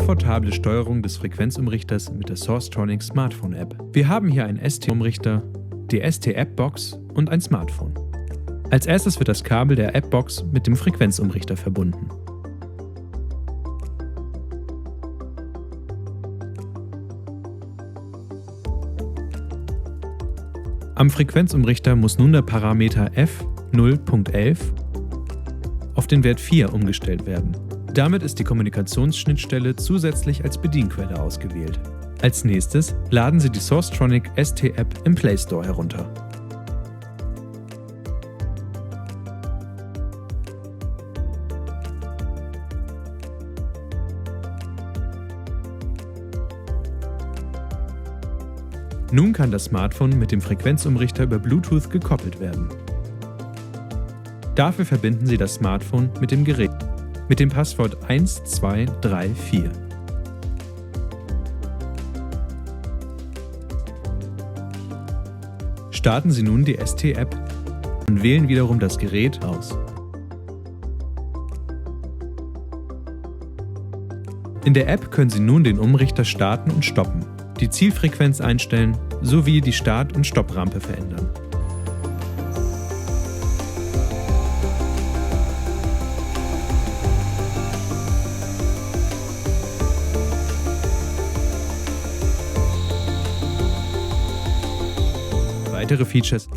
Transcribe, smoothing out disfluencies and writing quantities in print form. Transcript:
komfortable Steuerung des Frequenzumrichters mit der Sourcetronic Smartphone App. Wir haben hier einen ST-Umrichter, die ST-App-Box und ein Smartphone. Als erstes wird das Kabel der App-Box mit dem Frequenzumrichter verbunden. Am Frequenzumrichter muss nun der Parameter F0.11 auf den Wert 4 umgestellt werden. Damit ist die Kommunikationsschnittstelle zusätzlich als Bedienquelle ausgewählt. Als nächstes laden Sie die Sourcetronic ST-App im Play Store herunter. Nun kann das Smartphone mit dem Frequenzumrichter über Bluetooth gekoppelt werden. Dafür verbinden Sie das Smartphone mit dem Gerät mit dem Passwort 1234. Starten Sie nun die ST-App und wählen wiederum das Gerät aus. In der App können Sie nun den Umrichter starten und stoppen, die Zielfrequenz einstellen sowie die Start- und Stopprampe verändern. Weitere Features